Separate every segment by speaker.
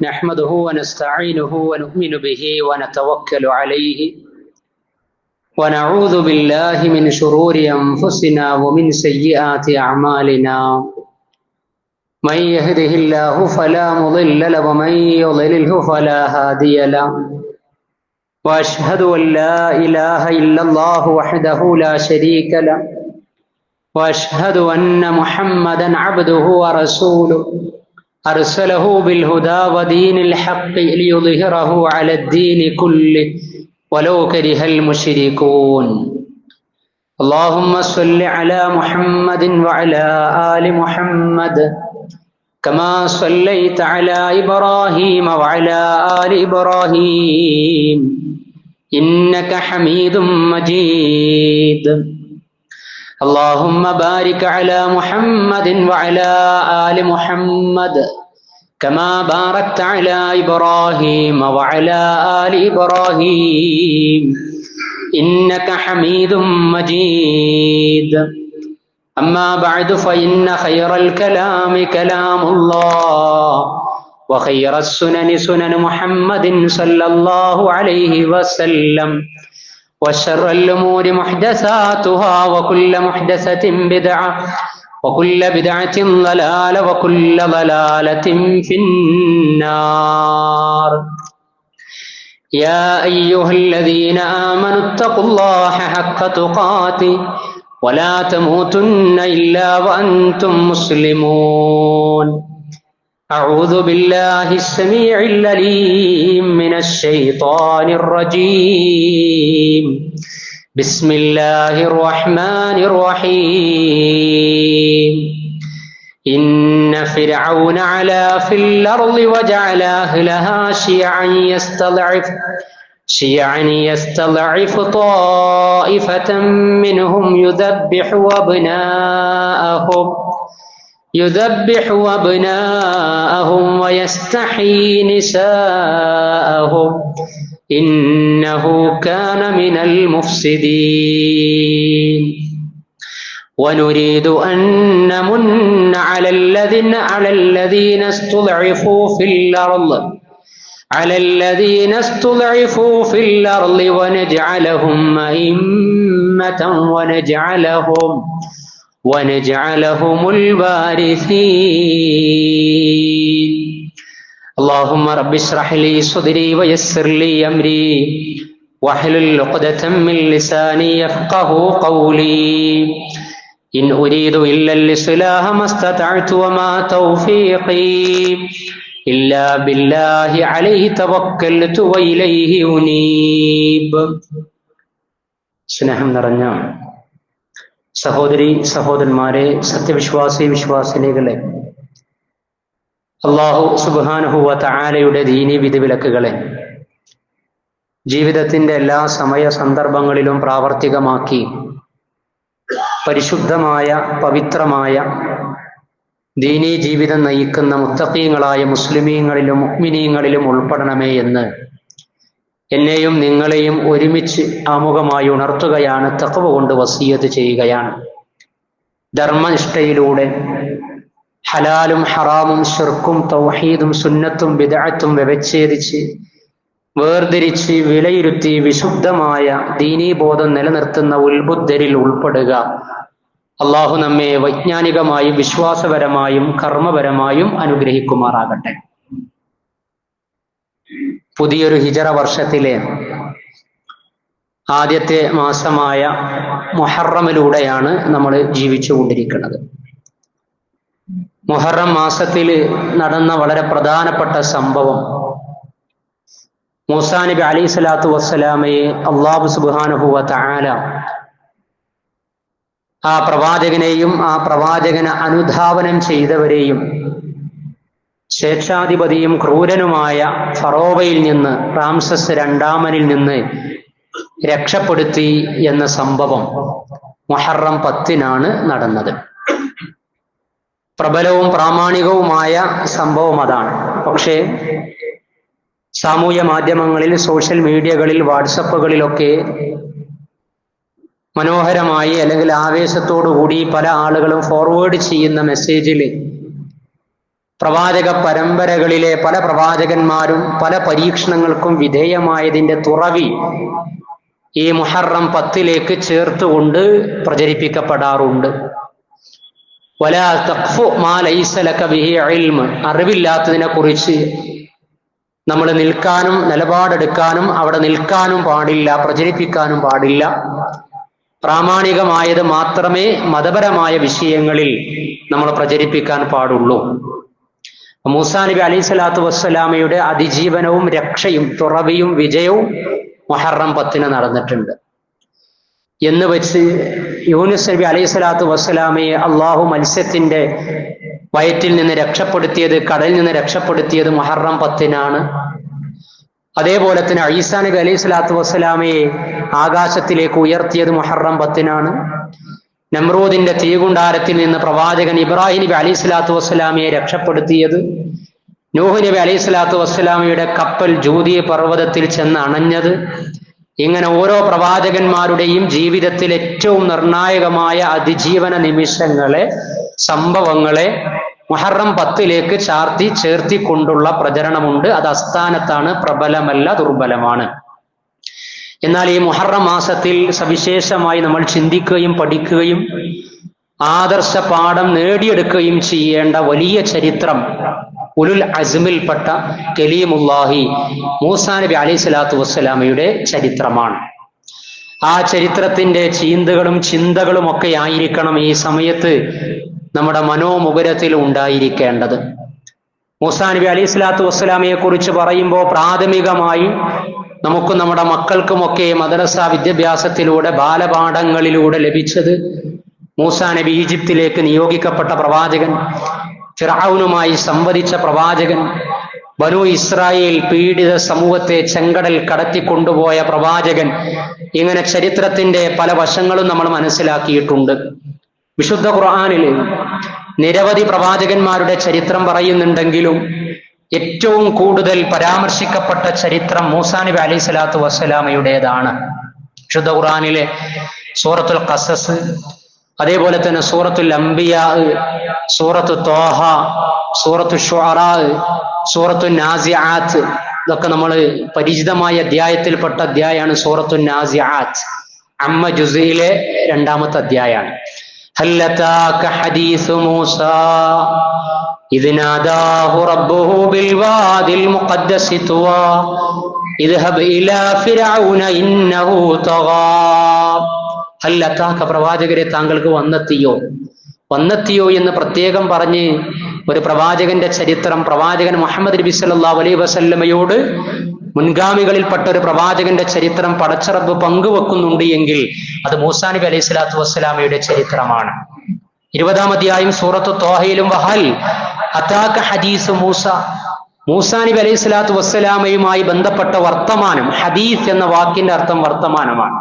Speaker 1: نحمده ونستعينه ونؤمن به ونتوكل عليه ونعوذ بالله من شرور أنفسنا ومن سيئات أعمالنا من يهده الله فلا مضل له ومن يضلله فلا هادي له وأشهد أن لا إله إلا الله وحده لا شريك له وأشهد أن محمدا عبده ورسوله أرسله بالهدى ودين الحق ليظهره على الدين كله ولو كره المشركون اللهم صل على محمد وعلى آل محمد كما صليت على إبراهيم وعلى آل إبراهيم إنك حميد مجيد اللهم بارك على محمد وعلى آل محمد كما باركت على إبراهيم وعلى آل إبراهيم إنك حميد مجيد أما بعد فإن خير الكلام كلام الله وخير السنن سنن محمد صلى الله عليه وسلم وشر الأمور محدثاتها وكل محدثة بدعة وكل بدعة ضلالة وكل ضلالة في النار يا أيها الذين آمنوا اتقوا الله حق تقاته ولا تموتن إلا وأنتم مسلمون أعوذ بالله السميع العليم من الشيطان الرجيم بسم الله الرحمن الرحيم إن فرعون علا في الأرض وجعل أهلها شيعا يستضعف طائفة منهم يذبح أبناءهم ويستحيي نساءهم إنه كان من المفسدين ونريد أن نمن على الذين استضعفوا في الأرض ونجعلهم أئمة ونجعلهم الوارثين اللهم رب اشرح لي صدري ويسر لي أمري واحلل عقدة من لساني يفقه قولي إن أريد إلا الإصلاح ما استطعت وما توفيقي إلا بالله عليه توكلت وإليه أنيب. സ്നേഹം നിറഞ്ഞ സഹോദരി സഹോദരന്മാരെ, സത്യവിശ്വാസി വിശ്വാസിനികളെ, അല്ലാഹു സുബ്ഹാനഹു വ തആലയുടെ ദീനി വിധിവിലക്കുകളെ ജീവിതത്തിന്റെ എല്ലാ സമയ സന്ദർഭങ്ങളിലും പ്രാവർത്തികമാക്കി പരിശുദ്ധമായ പവിത്രമായ ദീനീ ജീവിതം നയിക്കുന്ന മുത്തഖീങ്ങളായ മുസ്ലിമീങ്ങളിലും മുഅ്മിനീങ്ങളിലും ഉൾപ്പെടണമേ എന്ന് എന്നെയും നിങ്ങളെയും ഒരുമിച്ച് ആമുഖമായി ഉണർത്തുകയാണ്, തഖ്വ കൊണ്ട് വസിയത്ത് ചെയ്യുകയാണ്. ധർമ്മനിഷ്ഠയിലൂടെ ഹലാലും ഹറാമും ശിർക്കും തൗഹീദും സുന്നത്തും ബിദ്അത്തും വ്യവച്ഛേദിച്ച് വേർതിരിച്ച് വിലയിരുത്തി വിശുദ്ധമായ ദീനീബോധം നിലനിർത്തുന്ന ഉൽബുദ്ധരിൽ ഉൾപ്പെടുക. അള്ളാഹു നമ്മെ വൈജ്ഞാനികമായും വിശ്വാസപരമായും കർമ്മപരമായും അനുഗ്രഹിക്കുമാറാകട്ടെ. പുതിയൊരു ഹിജറ വർഷത്തിലെ ആദ്യത്തെ മാസമായ മുഹറമിലൂടെയാണ് നമ്മൾ ജീവിച്ചുകൊണ്ടിരിക്കുന്നത്. മുഹറം മാസത്തിൽ നടന്ന വളരെ പ്രധാനപ്പെട്ട സംഭവം, മൂസാ നബി അലൈഹി സ്വലാത്തു വസ്സലാമയെ അല്ലാഹു സുബ്ഹാനഹു വ തആല ആ പ്രവാചകനെയും ആ പ്രവാചകനെ അനുധാവനം ചെയ്തവരെയും സ്വേച്ഛാധിപതിയും ക്രൂരനുമായ ഫറോവയിൽ നിന്ന്, റാംസസ് രണ്ടാമനിൽ നിന്ന് രക്ഷപ്പെടുത്തി എന്ന സംഭവം മുഹറം 10-നാണ് നടന്നത്. പ്രബലവും പ്രാമാണികവുമായ സംഭവം അതാണ്. പക്ഷേ സാമൂഹ്യ മാധ്യമങ്ങളിൽ, സോഷ്യൽ മീഡിയകളിൽ, വാട്സപ്പുകളിലൊക്കെ മനോഹരമായി അല്ലെങ്കിൽ ആവേശത്തോടു കൂടി പല ആളുകളും ഫോർവേഡ് ചെയ്യുന്ന മെസ്സേജിൽ പ്രവാചക പരമ്പരകളിലെ പല പ്രവാചകന്മാരും പല പരീക്ഷണങ്ങൾക്കും വിധേയമായതിന്റെ തുറവി ഈ മുഹറം 10 ചേർത്തുകൊണ്ട് പ്രചരിപ്പിക്കപ്പെടാറുണ്ട്. വലാ തഖ്ഫു മാ ലൈസ ലക ബിഹി ഇൽമ്, അറിവില്ലാത്തതിനെ കുറിച്ച് നമ്മൾ നിൽക്കാനും നിലപാടെടുക്കാനും അവിടെ നിൽക്കാനും പാടില്ല, പ്രചരിപ്പിക്കാനും പാടില്ല. പ്രാമാണികമായത് മാത്രമേ മതപരമായ വിഷയങ്ങളിൽ നമ്മൾ പ്രചരിപ്പിക്കാൻ പാടുള്ളൂ. മൂസാ നബി അലൈഹി സ്വലാത്തു വസ്സലാമയുടെ അതിജീവനവും രക്ഷയും തുറവിയും വിജയവും മുഹറം 10 നടന്നിട്ടുണ്ട് എന്ന് വെച്ച് യൂനുസ് നബി അലൈഹി സ്വലാത്തു വസ്സലാമയെ അള്ളാഹു മത്സ്യത്തിന്റെ വയറ്റിൽ നിന്ന് രക്ഷപ്പെടുത്തിയത്, കടലിൽ നിന്ന് രക്ഷപ്പെടുത്തിയത് മുഹറം 10 അതേപോലെ തന്നെ ഈസാ നബി അലൈഹി സ്വലാത്തു വസ്സലാമയെ ആകാശത്തിലേക്ക് ഉയർത്തിയത് മുഹറം 10 നമ്രൂദിന്റെ തീകുണ്ടാരത്തിൽ നിന്ന് പ്രവാചകൻ ഇബ്രാഹിം നബി അലൈഹി സ്വലാത്തു വസ്സലാമയെ രക്ഷപ്പെടുത്തിയത്, നൂഹ് നബി അലൈഹി സ്വലാത്തു വസ്സലാമയുടെ കപ്പൽ ജൂദി പർവ്വതത്തിൽ ചെന്ന് അണഞ്ഞത്, ഇങ്ങനെ ഓരോ പ്രവാചകന്മാരുടെയും ജീവിതത്തിൽ ഏറ്റവും നിർണായകമായ അതിജീവന നിമിഷങ്ങളെ, സംഭവങ്ങളെ മുഹറം 10 ചേർത്തിക്കൊണ്ടുള്ള പ്രചരണമുണ്ട്. അത് അസ്ഥാനത്താണ്, പ്രബലമല്ല, ദുർബലമാണ്. എന്നാൽ ഈ മുഹറം മാസത്തിൽ സവിശേഷമായി നമ്മൾ ചിന്തിക്കുകയും പഠിക്കുകയും ആദർശ പാഠം നേടിയെടുക്കുകയും ചെയ്യേണ്ട വലിയ ചരിത്രം ഉലുൽ അസ്മിൽപ്പെട്ട കലീമുല്ലാഹി മൂസാ നബി അലൈഹി സ്വലാത്തു വസ്സലാമയുടെ ചരിത്രമാണ്. ആ ചരിത്രത്തിന്റെ ചീന്തകളും ചിന്തകളും ഒക്കെ ആയിരിക്കണം ഈ സമയത്ത് നമ്മുടെ മനോമുകുരത്തിൽ ഉണ്ടായിരിക്കേണ്ടത്. മൂസാ നബി അലൈഹി സ്വലാത്തു വസ്സലാമയെ കുറിച്ച് പറയുമ്പോൾ പ്രാഥമികമായി നമുക്കും നമ്മുടെ മക്കൾക്കുമൊക്കെ മദ്രസ വിദ്യാഭ്യാസത്തിലൂടെ ബാലപാഠങ്ങളിലൂടെ ലഭിച്ചത് മൂസാ നബി ഈജിപ്തിലേക്ക് നിയോഗിക്കപ്പെട്ട പ്രവാചകൻ, ഫിർഔനുമായി സംവദിച്ച പ്രവാചകൻ, ബനൂ ഇസ്രായേൽ പീഡിത സമൂഹത്തെ ചെങ്കടൽ കടത്തിക്കൊണ്ടുപോയ പ്രവാചകൻ, ഇങ്ങനെ ചരിത്രത്തിന്റെ പല വശങ്ങളും നമ്മൾ മനസ്സിലാക്കിയിട്ടുണ്ട്. വിശുദ്ധ ഖുർആനിൽ നിരവധി പ്രവാചകന്മാരുടെ ചരിത്രം പറയുന്നുണ്ടെങ്കിലും ഏറ്റവും കൂടുതൽ പരാമർശിക്കപ്പെട്ട ചരിത്രം മൂസാ നബി അലൈഹി സ്വലാത്തു വസ്സലാമയുടേതാണ്. വിശുദ്ധ ഖുർആനിലെ സൂറത്തുൽ ഖസസ്, അതേപോലെ തന്നെ സൂറത്തുൽ അംബിയാ, സൂറത്തു ത്വാഹ, സൂറത്തു ശുഅറാ, സൂറത്തു നാസിആത്ത്, ഇതൊക്കെ നമ്മൾ പരിചിതമായ അധ്യായത്തിൽപ്പെട്ട അധ്യായമാണ് സൂറത്തു നാസിആത്ത്. അമ്മ ജുസിയിലെ 2ാമത്തെ അധ്യായമാണ്. ഹൽ അതാക ഹദീസു മൂസാ ഇദ് നാദാഹു റബ്ബുഹു ബിൽ വാദിൽ മുഖദ്ദസി തുവാ ഇദ്ഹബ് ഇലാ ഫിർഔന ഇന്നഹു തഗാ. ഹൽ അതാക, പ്രവാചകരെ താങ്കൾക്ക് വന്നെത്തിയോ എന്ന് പ്രത്യേകം പറഞ്ഞ് ഒരു പ്രവാചകന്റെ ചരിത്രം പ്രവാചകൻ മുഹമ്മദ് നബി സല്ലല്ലാഹു അലൈഹി വസല്ലമയോട് മുൻഗാമികളിൽപ്പെട്ട ഒരു പ്രവാചകന്റെ ചരിത്രം പടച്ചറബ് പങ്കുവെക്കുന്നുണ്ട് എങ്കിൽ അത് മൂസാ നബി അലൈഹി സ്വലാത്തു വസ്സലാമയുടെ ചരിത്രമാണ്. 20ാം അധ്യായം സൂറത്തു ത്വാഹയിലും വഹൽ അതാക ഹദീസ് മൂസാ നബി അലൈഹി സ്വലാത്തു വസ്സലാമയുമായി ബന്ധപ്പെട്ട വർത്തമാനം, ഹദീസ് എന്ന വാക്കിന്റെ അർത്ഥം വർത്തമാനമാണ്.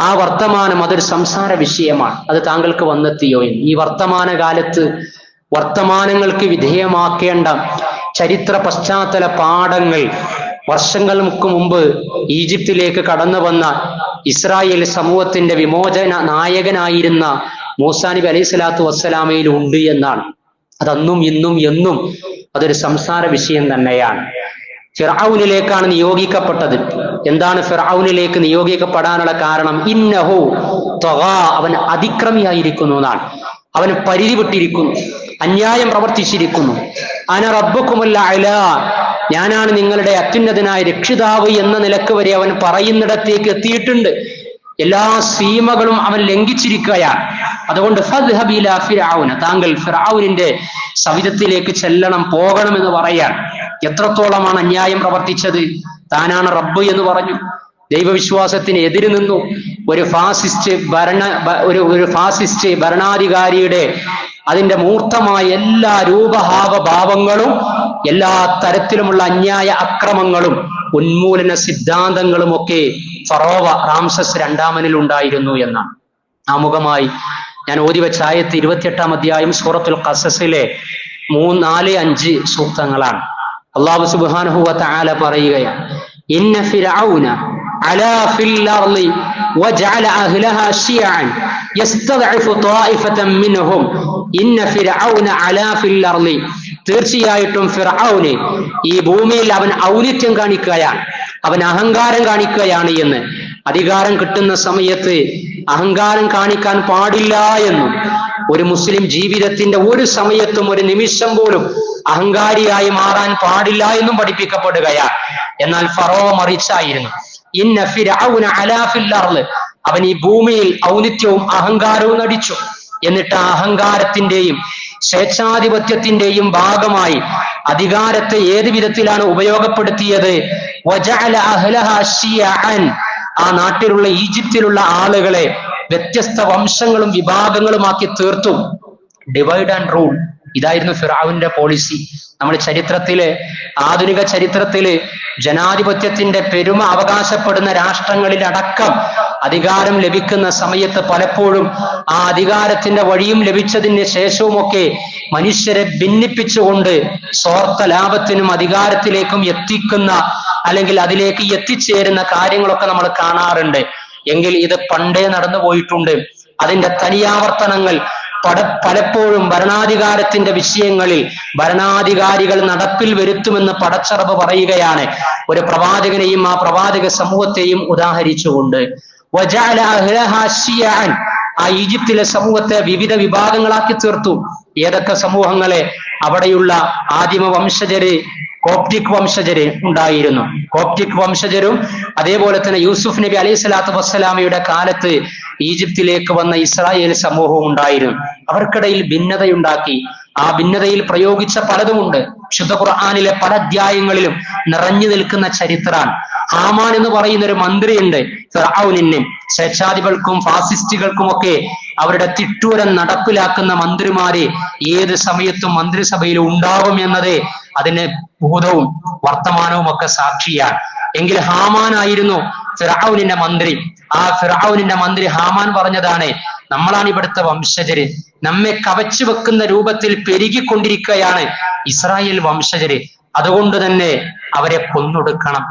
Speaker 1: ആ വർത്തമാനം അതൊരു സംസാര വിഷയമാണ്. അത് താങ്കൾക്ക് വന്നെത്തിയോ എന്ന്. ഈ വർത്തമാന കാലത്ത് വർത്തമാനങ്ങൾക്ക് വിധേയമാക്കേണ്ട ചരിത്ര പശ്ചാത്തല പാഠങ്ങൾ വർഷങ്ങൾക്ക് മുമ്പ് ഈജിപ്തിലേക്ക് കടന്നു വന്ന ഇസ്രായേൽ സമൂഹത്തിന്റെ വിമോചന നായകനായിരുന്ന മൂസാ നബി അലൈഹി സ്വലാത്തു വസ്സലാമയിൽ ഉണ്ട് എന്നാണ്. അതന്നും ഇന്നും എന്നും അതൊരു സംസാര വിഷയം തന്നെയാണ്. ഫിർഔനിലേക്കാണ് നിയോഗിക്കപ്പെട്ടത്. എന്താണ് ഫിർഔനിലേക്ക് നിയോഗിക്കപ്പെടാനുള്ള കാരണം? ഇന്നഹു തഗാ, അവൻ അതിക്രമിയായിരിക്കുന്നു എന്നാണ്. അവന് പരിധി വിട്ടിരിക്കുന്നു, അന്യായം പ്രവർത്തിച്ചിരിക്കുന്നു. അന റബ്ബുക്കുമുൽ അഅ്ലാ, ഞാനാണ് നിങ്ങളുടെ അത്യുന്നതനായ രക്ഷിതാവ് എന്ന നിലക്ക് വരെ അവൻ പറയുന്നിടത്തേക്ക് എത്തിയിട്ടുണ്ട്. എല്ലാ സീമകളും അവൻ ലംഘിച്ചിരിക്കുകയാണ്. അതുകൊണ്ട് ഫദ്ഹബ് ഇലാ ഫിർഔന, താങ്കൾ ഫിർഔനിന്റെ സവിധത്തിലേക്ക് ചെല്ലണം, പോകണം എന്ന് പറയാൻ. എത്രത്തോളമാണ് അന്യായം പ്രവർത്തിച്ചത്? താനാണ് റബ്ബ് എന്ന് പറഞ്ഞു, ദൈവവിശ്വാസത്തിന് എതിര് നിന്നു. ഒരു ഫാസിസ്റ്റ് ഭരണാധികാരിയുടെ അതിന്റെ മൂർത്തമായ എല്ലാ രൂപഭാവഭാവങ്ങളും, എല്ലാ തരത്തിലുമുള്ള അന്യായ അക്രമങ്ങളും ഉന്മൂലന സിദ്ധാന്തങ്ങളും ഒക്കെ ഫറോവ റാംസസ് 2ാമനിൽ ഉണ്ടായിരുന്നു എന്നാണ്. ആമുഖമായി ഞാൻ ഓതിവെച്ച ആയത്ത് 28ാം അധ്യായം സൂറത്തുൽ ഖസസിലെ 3, 4, 5 സൂക്തങ്ങളാണ്. അല്ലാഹു സുബ്ഹാനഹു വ തആല പറയുകയാണ്, ഇന്ന ഫിർഔന അലാ ഫിൽ അർളി വജഅല അഹ്ലഹാ ശിയഅൻ യസ്തദ്ഇഫു ത്വായിഫതൻ മിൻഹും ഇന്ന ഫിർഔന അലാ ഫിൽ അർളി തീർച്ചയായിട്ടും ഫിർഔന് ഈ ഭൂമിയിൽ അവൻ ഔന്നിത്യം കാണിക്കുകയാണ്, അവൻ അഹങ്കാരം കാണിക്കുകയാണ് എന്ന്. അധികാരം കിട്ടുന്ന സമയത്ത് അഹങ്കാരം കാണിക്കാൻ പാടില്ല എന്നും, ഒരു മുസ്ലിം ജീവിതത്തിന്റെ ഒരു സമയത്തും ഒരു നിമിഷം പോലും അഹങ്കാരിയായി മാറാൻ പാടില്ല എന്നും പഠിപ്പിക്കപ്പെടുകയാണ്. എന്നാൽ ഫറോ മറിച്ചായിരുന്നു. ഇന്ന ഫിർഔന അലാ ഫിൽ അർള്, അവൻ ഈ ഭൂമിയിൽ ഔന്നിത്യവും അഹങ്കാരവും നടിച്ചു. എന്നിട്ട് ആ അഹങ്കാരത്തിന്റെയും സ്വേച്ഛാധിപത്യത്തിന്റെയും ഭാഗമായി അധികാരത്തെ ഏത് വിധത്തിലാണ് ഉപയോഗപ്പെടുത്തിയത്? വജഅല അഹ്ലഹാ ശിയഅൻ, ആ നാട്ടിലുള്ള ഈജിപ്തിലുള്ള ആളുകളെ വ്യത്യസ്ത വംശങ്ങളും വിഭാഗങ്ങളുമാക്കി തീർത്തു. ഡിവൈഡ് ആൻഡ് റൂൾ, ഇതായിരുന്നു ഫിർഔന്റെ പോളിസി. നമ്മൾ ചരിത്രത്തില്, ആധുനിക ചരിത്രത്തില് ജനാധിപത്യത്തിന്റെ പെരുമ അവകാശപ്പെടുന്ന രാഷ്ട്രങ്ങളിലടക്കം അധികാരം ലഭിക്കുന്ന സമയത്ത് പലപ്പോഴും ആ അധികാരത്തിന്റെ വഴിയും ലഭിച്ചതിന് ശേഷവുമൊക്കെ മനുഷ്യരെ ഭിന്നിപ്പിച്ചുകൊണ്ട് സ്വാർത്ഥ ലാഭത്തിനും അധികാരത്തിലേക്കും എത്തിക്കുന്ന, അല്ലെങ്കിൽ അതിലേക്ക് എത്തിച്ചേരുന്ന കാര്യങ്ങളൊക്കെ നമ്മൾ കാണാറുണ്ട്. എങ്കിൽ ഇത് പണ്ടേ നടന്നു പോയിട്ടുണ്ട്. അതിന്റെ തനിയാവർത്തനങ്ങൾ പലപ്പോഴും ഭരണാധികാരത്തിന്റെ വിഷയങ്ങളിൽ ഭരണാധികാരികൾ നടപ്പിൽ വരുത്തുമെന്ന് പടച്ചറബ് പറയുകയാണ്, ഒരു പ്രവാചകനെയും ആ പ്രവാചക സമൂഹത്തെയും ഉദാഹരിച്ചുകൊണ്ട്. വജഅല അഹ്ലഹാ ശിയഅൻ, ആ ഈജിപ്തിലെ സമൂഹത്തെ വിവിധ വിഭാഗങ്ങളാക്കി തീർത്തു. ഏതൊക്കെ സമൂഹങ്ങളെ? അവിടെയുള്ള ആദിമ വംശജര്, കോപ്റ്റിക് വംശജര് ഉണ്ടായിരുന്നു. കോപ്റ്റിക് വംശജരും അതേപോലെ തന്നെ യൂസുഫ് നബി അലൈഹി സ്വലാത്തു വസ്സലാമയുടെ കാലത്ത് ഈജിപ്തിലേക്ക് വന്ന ഇസ്രായേൽ സമൂഹവും ഉണ്ടായിരുന്നു. അവർക്കിടയിൽ ഭിന്നതയുണ്ടാക്കി. ആ ഭിന്നതയിൽ പ്രയോഗിച്ച പലതുമുണ്ട്. ശുദ്ധ ഖുർആനിലെ പല അധ്യായങ്ങളിലും നിറഞ്ഞു നിൽക്കുന്ന ചരിത്രമാണ്. ഹാമാൻ എന്ന് പറയുന്ന ഒരു മന്ത്രിയുണ്ട്. ഫിർഔനിനും സ്വേച്ഛാധിപതികൾക്കും ഫാസിസ്റ്റുകൾക്കുമൊക്കെ അവരുടെ തിട്ടൂരം നടപ്പിലാക്കുന്ന മന്ത്രിമാര് ഏത് സമയത്തും മന്ത്രിസഭയിൽ ഉണ്ടാവും എന്നത് അതിന് ഭൂതവും വർത്തമാനവും ഒക്കെ സാക്ഷിയാണ്. എങ്കിൽ ഹാമാനായിരുന്നു ഫിർഔനിന്റെ മന്ത്രി. ആ ഫിർഔനിന്റെ മന്ത്രി ഹാമാൻ പറഞ്ഞതാണ്, നമ്മളാണ് ഇവിടുത്തെ വംശജര്, നമ്മെ കവച്ചു വെക്കുന്ന രൂപത്തിൽ പെരുകിക്കൊണ്ടിരിക്കുകയാണ് ഇസ്രായേൽ വംശജര്, അതുകൊണ്ട് തന്നെ അവരെ കൊന്നൊടുക്കണം,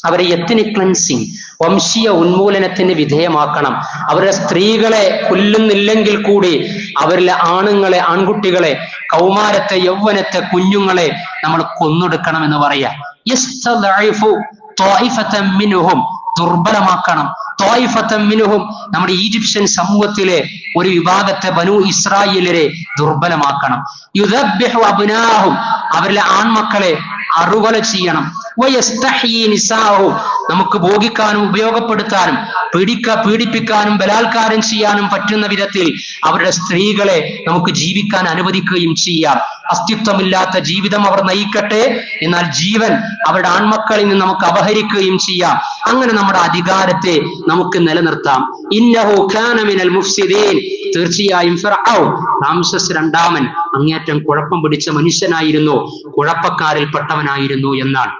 Speaker 1: അവരെ എത്നിക് ക്ലെൻസിങ്, വംശീയ ഉന്മൂലനത്തിന് വിധേയമാക്കണം. അവരുടെ സ്ത്രീകളെ കൊല്ലുന്നില്ലെങ്കിൽ കൂടി അവരിലെ ആണുങ്ങളെ, ആൺകുട്ടികളെ, കൗമാരത്തെ, യൗവനത്തെ, കുഞ്ഞുങ്ങളെ നമ്മൾ കൊന്നൊടുക്കണം എന്ന് പറയാ. ദുർബലമാക്കണം. നമ്മുടെ ഈജിപ്ഷ്യൻ സമൂഹത്തിലെ ഒരു വിഭാഗത്തെ ബനു ഇസ്രായേലരെ ദുർബലമാക്കണം. യുദബ്ബിഹു അബ്നാഹും, അവരിലെ ആൺമക്കളെ അറുകൊല ചെയ്യണം. നമുക്ക് ഭോഗിക്കാനും ഉപയോഗപ്പെടുത്താനും പീഡിപ്പിക്കാനും ബലാത്കാരം ചെയ്യാനും പറ്റുന്ന വിധത്തിൽ അവരുടെ സ്ത്രീകളെ നമുക്ക് ജീവിക്കാൻ അനുവദിക്കുകയും ചെയ്യാം. അസ്തിത്വമില്ലാത്ത ജീവിതം അവർ നയിക്കട്ടെ, എന്നാൽ ജീവൻ അവരുടെ ആൺമക്കളിൽ നിന്ന് നമുക്ക് അപഹരിക്കുകയും ചെയ്യാം. അങ്ങനെ നമ്മുടെ അധികാരത്തെ നമുക്ക് നിലനിർത്താം. ഇന്നഹു കാന മിനൽ മുഫ്സിദീൻ, തീർച്ചയായും ഫിർഔൻ റാംസസ് രണ്ടാമൻ അങ്ങേറ്റം കുഴപ്പം പിടിച്ച മനുഷ്യനായിരുന്നു, കുഴപ്പക്കാരിൽ പെട്ടവനായിരുന്നു എന്നാണ്.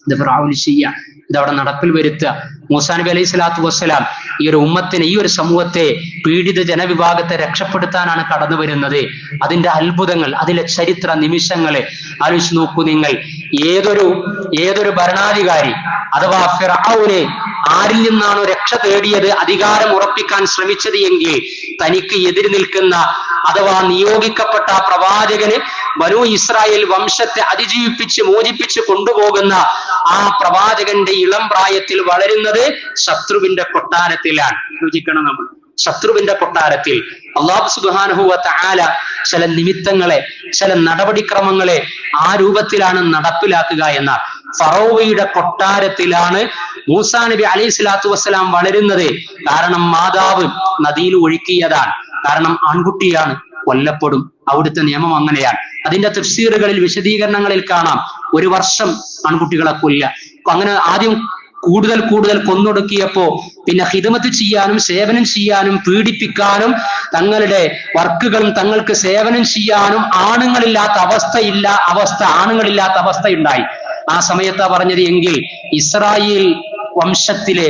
Speaker 1: ഇത് ഫിർഔൻ ചെയ്യുക, ഇതവിടെ നടപ്പിൽ വരുത്തുക. മൂസാ നബി അലൈഹി സ്വലാത്തു വസ്സലാം ഈ ഒരു ഉമ്മത്തിനെ, ഈ ഒരു സമൂഹത്തെ, പീഡിത ജനവിഭാഗത്തെ രക്ഷപ്പെടുത്താനാണ് കടന്നു വരുന്നത്. അതിന്റെ അത്ഭുതങ്ങൾ, അതിലെ ചരിത്ര നിമിഷങ്ങളെ ആലോചിച്ച് നോക്കൂ നിങ്ങൾ. ഏതൊരു ഭരണാധികാരി അഥവാ ഫിർഔന് ആരിൽ നിന്നാണോ രക്ഷ തേടിയത്, അധികാരം ഉറപ്പിക്കാൻ ശ്രമിച്ചത് എങ്കിൽ തനിക്ക് എതിര് നിൽക്കുന്ന അഥവാ നിയോഗിക്കപ്പെട്ട പ്രവാചകന് ബനൂ ഇസ്രായേൽ വംശത്തെ അതിജീവിപ്പിച്ച് മോചിപ്പിച്ച് കൊണ്ടുപോകുന്ന ആ പ്രവാചകന്റെ ഇളം പ്രായത്തിൽ വളരുന്നത് ശത്രുവിന്റെ കൊട്ടാരത്തിലാണ്. യോജിക്കണം നമ്മൾ. ശത്രുവിന്റെ കൊട്ടാരത്തിൽ അല്ലാഹു സുബ്ഹാനഹു വ തആല ചില നിമിത്തങ്ങളെ, ചില നടപടിക്രമങ്ങളെ ആ രൂപത്തിലാണ് നടപ്പിലാക്കുക എന്ന ഫറോവയുടെ കൊട്ടാരത്തിലാണ് മൂസാ നബി അലൈഹി സ്വലാത്തു വസ്സലാം വളരുന്നത്. കാരണം മാതാവ് നദിയിൽ ഒഴുക്കിയതാണ്. കാരണം ആൺകുട്ടിയാണ്, കൊല്ലപ്പെടും. അവിടുത്തെ നിയമം അങ്ങനെയാണ്. അതിന്റെ തഫ്സീറുകളിൽ, വിശദീകരണങ്ങളിൽ കാണാം 1 വർഷം ആൺകുട്ടികളെ കൊല്ല. അങ്ങനെ ആദ്യം കൂടുതൽ കൊന്നൊടുക്കിയപ്പോ പിന്നെ ഖിദ്മത്ത് ചെയ്യാനും സേവനം ചെയ്യാനും പീഡിപ്പിക്കാനും തങ്ങളുടെ വർക്കുകളും തങ്ങൾക്ക് സേവനം ചെയ്യാനും ആണുങ്ങളില്ലാത്ത അവസ്ഥയുണ്ടായി. ആ സമയത്താ പറഞ്ഞത്, എങ്കിൽ ഇസ്രായേൽ വംശത്തിലെ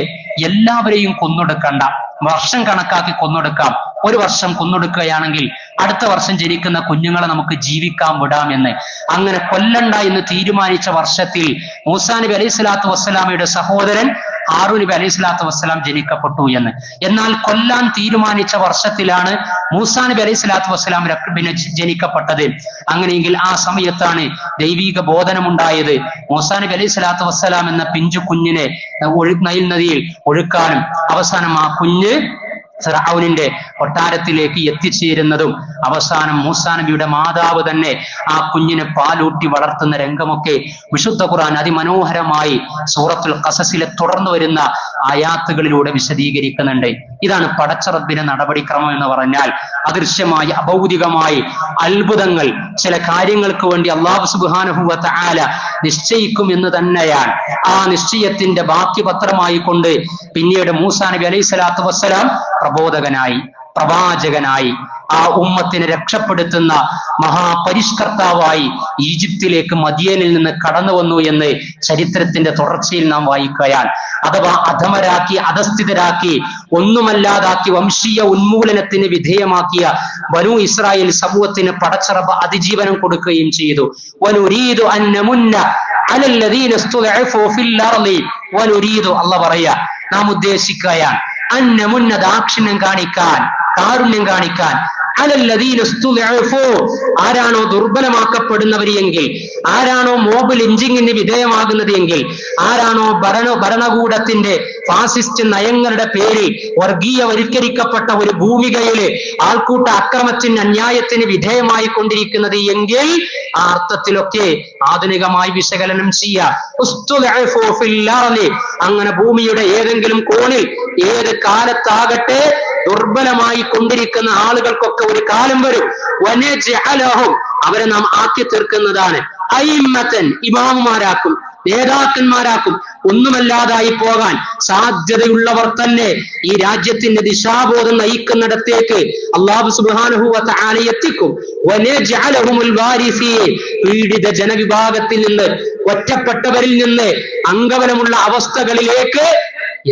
Speaker 1: എല്ലാവരെയും കൊന്നൊടുക്കണ്ട, വർഷം കണക്കാക്കി കൊന്നൊടുക്കാം. 1 വർഷം കൊന്നൊടുക്കുകയാണെങ്കിൽ അടുത്ത വർഷം ജനിക്കുന്ന കുഞ്ഞുങ്ങളെ നമുക്ക് ജീവിക്കാൻ വിടാമെന്ന്. അങ്ങനെ കൊല്ലണ്ട എന്ന് തീരുമാനിച്ച വർഷത്തിൽ മൂസാ നബി അലൈഹി സ്വലാത്തു വസ്സലാമയുടെ സഹോദരൻ ഹാറൂൻ നബി അലൈഹി സ്വലാത്തു വസ്സലാം ജനിക്കപ്പെട്ടു എന്ന്. എന്നാൽ കൊല്ലാൻ തീരുമാനിച്ച വർഷത്തിലാണ് മൂസാ നബി അലൈഹി സ്വലാത്തു വസ്സലാം പിന്നെ ജനിക്കപ്പെട്ടത്. അങ്ങനെയെങ്കിൽ ആ സമയത്താണ് ദൈവിക ബോധനമുണ്ടായത്. മൂസാ നബി അലൈഹി സ്വലാത്തു വസ്സലാം എന്ന പിഞ്ചു കുഞ്ഞിനെ നൈൽ നദിയിൽ ഒഴുക്കാനും അവസാനം ആ കുഞ്ഞ് ഫിർഔനിന്റെ കൊട്ടാരത്തിലേക്ക് എത്തിച്ചേരുന്നതും അവസാനം മൂസാ നബിയുടെ മാതാവ് തന്നെ ആ കുഞ്ഞിനെ പാലൂട്ടി വളർത്തുന്ന രംഗമൊക്കെ വിശുദ്ധ ഖുർആൻ അതിമനോഹരമായി സൂറത്തുൽ ഖസസിലെ തുടർന്നു വരുന്ന ആയാത്തുകളിലൂടെ വിശദീകരിക്കുന്നുണ്ട്. ഇതാണ് പടച്ച റബ്ബിന്റെ നടപടിക്രമം എന്ന് പറഞ്ഞാൽ. അദൃശ്യമായി അഭൗതികമായി അത്ഭുതങ്ങൾ ചില കാര്യങ്ങൾക്ക് വേണ്ടി അല്ലാഹു സുബ്ഹാനഹു വ തആല നിശ്ചയിക്കും എന്ന് തന്നെയാണ്. ആ നിശ്ചയത്തിന്റെ ബാക്കി പത്രമായി കൊണ്ട് പിന്നീട് മൂസാ നബി അലൈഹി സ്വലാത്തു വസ്സലാം പ്രബോധകനായി, പ്രവാചകനായി, ആ ഉമ്മത്തിനെ രക്ഷപ്പെടുത്തുന്ന മഹാപരിഷ്കർത്താവായി ഈജിപ്തിലേക്ക് മദിയനിൽ നിന്ന് കടന്നു വന്നു എന്ന് ചരിത്രത്തിന്റെ തുടർച്ചയിൽ നാം വായിക്കുകയാണ്. അഥവാ അധമരാക്കി, അധസ്ഥിതരാക്കി, ഒന്നുമല്ലാതാക്കി വംശീയ ഉന്മൂലനത്തിന് വിധേയമാക്കിയ ബനൂ ഇസ്രായേൽ സമൂഹത്തിന് പടച്ച റബ്ബ് അതിജീവനം കൊടുക്കുകയും ചെയ്തു. വനുരീദു അൻ നമുന്ന അലൽ ലദീന ഇസ്തുദ്ഇഫു ഫിൽ അർളി വനുരീദു, അല്ലാഹ് പറയാ, നാം ഉദ്ദേശിക്കുകയാണ് അന്നമുന്ന ദാക്ഷിണ്യം കാണിക്കാൻ, കാരുണ്യം കാണിക്കാൻ, ആരാണോ ദുർബലമാക്കപ്പെടുന്നവർ എങ്കിൽ, ആരാണോ മോബ് ലിഞ്ചിങ്ങിന് വിധേയമാകുന്നത് എങ്കിൽ, ആരാണോ ഭരണകൂടത്തിന്റെ ഫാസിസ്റ്റ് നയങ്ങളുടെ പേരിൽ വർഗീയവൽക്കരിക്കപ്പെട്ട ഒരു ഭൂമികയില് ആൾക്കൂട്ട അക്രമത്തിന് അന്യായത്തിന് വിധേയമായി കൊണ്ടിരിക്കുന്നത് എങ്കിൽ ആ അർത്ഥത്തിലൊക്കെ ആധുനികമായി വിശകലനം ചെയ്യാം. അങ്ങനെ ഭൂമിയുടെ ഏതെങ്കിലും കോണിൽ ഏത് കാലത്താകട്ടെ ദുർബലമായി കൊണ്ടിരിക്കുന്ന ആളുകൾക്കൊക്കെ ഒരു കാലം വരും, അവരെ നാം ആക്കി തീർക്കുന്നതാണ്. അയിമ്മത്തൻ, ഇമാമുമാരാക്കും, നേതാക്കന്മാരാക്കും. ഒന്നുമല്ലാതായി പോകാൻ സാധ്യതയുള്ളവർ തന്നെ ഈ രാജ്യത്തിന്റെ ദിശാബോധം നയിക്കുന്നിടത്തേക്ക് അല്ലാഹു സുബ്ഹാനഹു വ തആല എത്തിക്കും. വനജഅലഹുൽ വാരിസീൻ, പീഡിത ജനവിഭാഗത്തിൽ നിന്ന്, ഒറ്റപ്പെട്ടവരിൽ നിന്ന് അംഗബലമുള്ള അവസ്ഥകളിലേക്ക്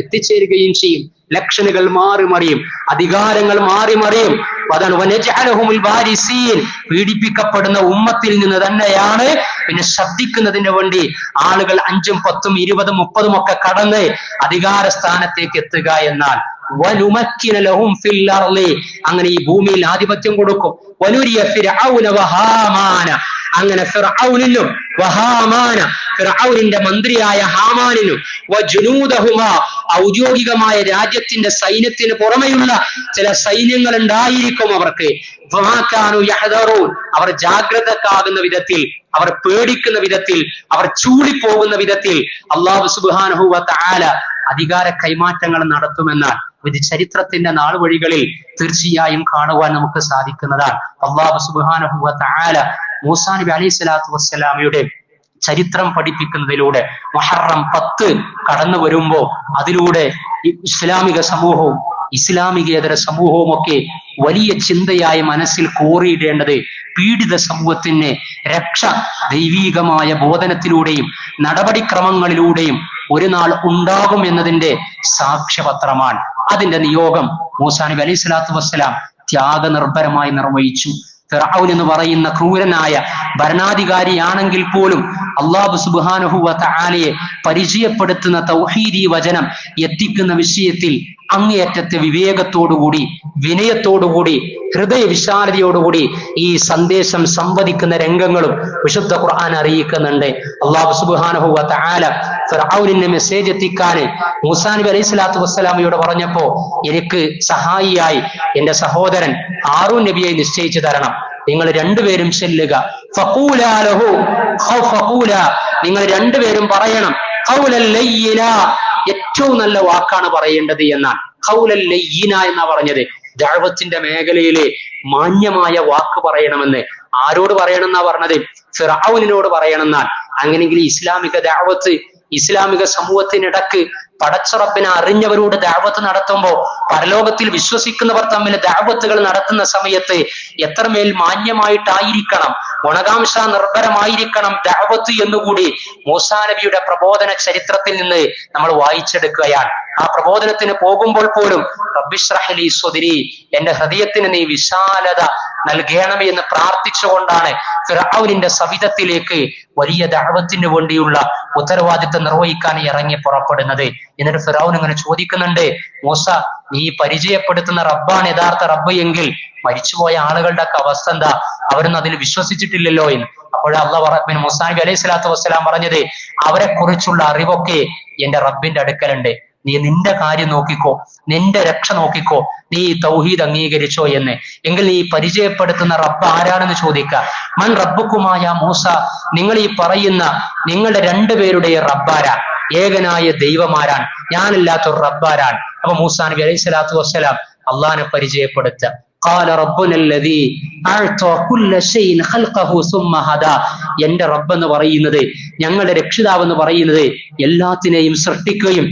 Speaker 1: എത്തിച്ചേരുകയും ചെയ്യും. ലക്ഷണങ്ങൾ മാറി മറിയും, അധികാരങ്ങൾ മാറി മറിയും. അതാണ് വനജഅലഹുൽ വാരിസീൻ, പീഡിപ്പിക്കപ്പെടുന്ന ഉമ്മത്തിൽ നിന്ന് തന്നെയാണ് പിന്നെ ശബ്ദിക്കുന്നതിന് വേണ്ടി ആളുകൾ 5, 10, 20, 30 ഒക്കെ കടന്ന് അധികാര സ്ഥാനത്തേക്ക് എത്തുക. എന്നാൽ അങ്ങനെ ഈ ഭൂമിയിൽ ആധിപത്യം കൊടുക്കും. വനുരിയ ഫിർഔന വഹാമാന, അങ്ങനെ ഫിർഔനിനും വഹാമാന, ഫിർഔനിന്റെ മന്ത്രിയായ ഹാമാനിനും വജുനൂദഹുമാ, ഔദ്യോഗികമായ രാജ്യത്തിന്റെ സൈന്യത്തിന് പുറമെയുള്ള ചില സൈന്യങ്ങൾ ഉണ്ടായിരിക്കും അവർക്ക്. അവർ ജാഗ്രതക്കാകുന്ന വിധത്തിൽ, അവർ പേടിക്കുന്ന വിധത്തിൽ, അവർ ചൂളിപ്പോകുന്ന വിധത്തിൽ അല്ലാഹു സുബ്ഹാനഹു വ തആല അധികാര കൈമാറ്റങ്ങൾ നടത്തുമെന്നാണ് ഇത് ചരിത്രത്തിന്റെ നാളുവഴികളിൽ തീർച്ചയായും കാണുവാൻ നമുക്ക് സാധിക്കുന്നതാണ്. അല്ലാഹു സുബ്ഹാനഹു വ തആല മൂസാ നബി അലൈഹി സ്വലാത്തു വസ്സലാമയുടെ ചരിത്രം പഠിപ്പിക്കുന്നതിലൂടെ മുഹറം 10 കടന്നു വരുമ്പോ അതിലൂടെ ഇസ്ലാമിക സമൂഹവും ഇസ്ലാമികേതര സമൂഹവും ഒക്കെ വലിയ ചിന്തയായി മനസ്സിൽ കോറിയിടേണ്ടത് പീഡിത സമൂഹത്തിന് രക്ഷ ദൈവീകമായ ബോധനത്തിലൂടെയും നടപടിക്രമങ്ങളിലൂടെയും ഒരു നാൾ ഉണ്ടാകും എന്നതിന്റെ സാക്ഷ്യപത്രമാണ്. അതിന്റെ നിയോഗം മൂസാ നബി അലൈഹി സ്വലാത്തു വസ്സലാം ത്യാഗനിർഭരമായി നിർവഹിച്ചു. ഫിർഔൻ എന്ന് പറയുന്ന ക്രൂരനായ ഭരണാധികാരിയാണെങ്കിൽ പോലും അല്ലാഹു സുബ്ഹാനഹു വ തആലയെ പരിചയപ്പെടുത്തുന്ന തൗഹീദി വചനം എത്തിക്കുന്ന വിഷയത്തിൽ അങ്ങേയറ്റത്തെ വിവേകത്തോടുകൂടി, വിനയത്തോടുകൂടി, ഹൃദയ വിശാലതയോടുകൂടി ഈ സന്ദേശം സംവദിക്കുന്ന രംഗങ്ങളും വിശുദ്ധ ഖുർആൻ അറിയിക്കുന്നുണ്ട്. അല്ലാഹു സുബ്ഹാനഹു വ തആല ഫിർഔനിന്റെ മെസ്സേജ് എത്തിക്കാൻ മൂസാ നബി അലൈഹി സ്വലാത്തു വസ്സലാമയോട് പറഞ്ഞപ്പോ, എനിക്ക് സഹായിയായി എന്റെ സഹോദരൻ ഹാറൂൻ നബിയെ നിശ്ചയിച്ചു തരണം, നിങ്ങൾ രണ്ടുപേരും ചെല്ലുക. ഫഖൂലാ ലഹു ഫഖൂലാ, നിങ്ങൾ രണ്ടുപേരും പറയണം ഖൗലൽ ലയ്യിന, ഏറ്റവും നല്ല വാക്കാണ് പറയേണ്ടത് എന്നാണ്. ഖൗലൽ ലയ്യിന എന്നാ പറഞ്ഞത്. ദഅവത്തിന്റെ മേഖലയിലെ മാന്യമായ വാക്ക് പറയണമെന്ന്. ആരോട് പറയണം എന്നാ പറഞ്ഞത്? ഫിർഔനിനോട് പറയണമെന്നാണ്. അങ്ങനെയെങ്കിൽ ഇസ്ലാമിക ദഅവത്ത്, ഇസ്ലാമിക സമൂഹത്തിനിടക്ക് പടച്ച റബ്ബിനെ അറിഞ്ഞവരോട് ദഅവത്ത് നടത്തുമ്പോൾ, പരലോകത്തിൽ വിശ്വസിക്കുന്നവർ തമ്മിൽ ദഅവത്തുകൾ നടത്തുന്ന സമയത്ത് എത്രമേൽ മാന്യമായിട്ടായിരിക്കണം, ഗുണകാംക്ഷ നിർഭരമായിരിക്കണം ദഅവത്ത് എന്നുകൂടി മൂസാ നബിയുടെ പ്രബോധന ചരിത്രത്തിൽ നിന്ന് നമ്മൾ വായിച്ചെടുക്കുകയാണ്. ആ പ്രബോധനത്തിന് പോകുമ്പോൾ പോലും റബ്ബിശ്റഹ് ലി സ്വദ്രി, എന്റെ ഹൃദയത്തിന് നീ വിശാലത നൽകണമേ എന്ന് പ്രാർത്ഥിച്ചുകൊണ്ടാണ് ഫിർഔനിന്റെ സവിധത്തിലേക്ക് വലിയ ദഅവത്തിന് വേണ്ടിയുള്ള ഉത്തരവാദിത്വം നിർവഹിക്കാൻ ഇറങ്ങി പുറപ്പെടുന്നത്. എന്നിട്ട് ഫിർഔൻ ഇങ്ങനെ ചോദിക്കുന്നുണ്ട്, മൂസ, നീ പരിചയപ്പെടുത്തുന്ന റബ്ബാണ് യഥാർത്ഥ റബ്ബ് എങ്കിൽ മരിച്ചുപോയ ആളുകളുടെ ഒക്കെ അവസ്ഥ എന്താ? അവരൊന്നും അതിൽ വിശ്വസിച്ചിട്ടില്ലല്ലോ എന്ന്. അപ്പോൾ അള്ളാഹ് മൂസാ നബി അലൈഹി സ്വലാത്തു വസ്സലാം പറഞ്ഞത്, അവരെ കുറിച്ചുള്ള അറിവൊക്കെ എന്റെ റബ്ബിന്റെ അടുക്കലുണ്ട്, നീ നിന്റെ കാര്യം നോക്കിക്കോ, നിന്റെ രക്ഷ നോക്കിക്കോ, നീ തൗഹീദ് അംഗീകരിച്ചോ എന്ന്. എങ്കിൽ നീ പരിചയപ്പെടുത്തുന്ന റബ്ബ് ആരാണെന്ന് ചോദിക്കുക. മൻ റബ്ബുക്കുമായ മൂസ, നിങ്ങൾ ഈ പറയുന്ന നിങ്ങളുടെ രണ്ടുപേരുടെ റബ്ബാരാ, ഏകനായ ദൈവമാരാൻ, ഞാനില്ലാത്തൊരു റബ്ബാരാൻ. അപ്പൊ മൂസാ നബി അലൈഹി സ്വലാത്തു വസ്സലാം അള്ളാഹിനെ പരിചയപ്പെടുത്തുക. ഖാല റബ്ബുനല്ലദീ അഅ്താ കുല്ല ശൈഇൻ ഖൽഖഹു സുമ്മ ഹദാ, എന്റെ റബ്ബ് എന്ന് പറയുന്നത്, ഞങ്ങളുടെ രക്ഷിതാവ് എന്ന് പറയുന്നത് എല്ലാത്തിനെയും സൃഷ്ടിക്കുകയും